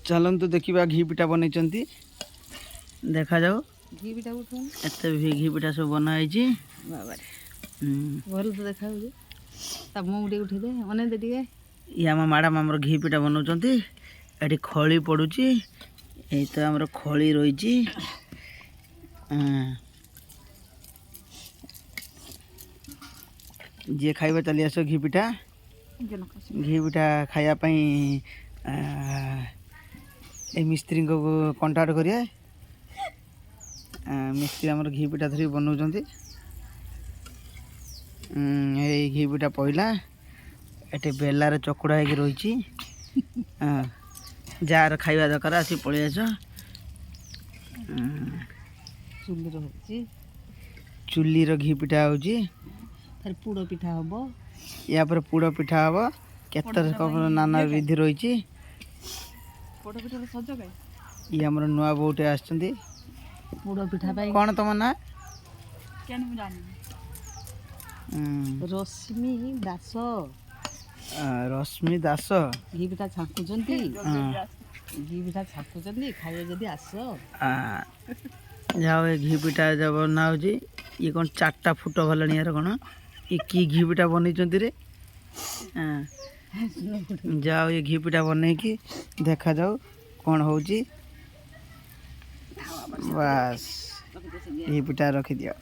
चलतु देखा घी पिठा बनई देखा जाओ घी पिठा एत घी पिठा सब बनाई भल तो देखा मुझे उठे दे अने दे ये आम मैडम आम घी पिठा बनाऊँ ये खली पड़ुची ये तो आम खली रही जी खाइबा चली आस घी पिठा खायापी मिस्त्री को कंटाक्ट करिए मिस्त्री आम घी पिठा धरी बनाऊँ घी पिठा पहला ये बेलार चकुड़ा हो रही जार खाइबा दरकार आसी पलि आस चुली घी पिठा हो पुड़ पिठा हम या पर पुड़ पिठा हम केतर नाना विधि रही ये आम नुआ बोटे आसुँच पुड़ पिठा कौन तुम ना रश्मि दास रश्मि दास घी पिठा छाकुं घी पिठा छाकुं खाइए जदि आस जाओ ये घी पिठा जब बना ये कौन 4टा फुट भलानी यार कौन ये की घी पिठा बनई रे जाओ ये घी पिठा बनई कि देखा जाओ कौन हो बस घी पिठा रखी दियो।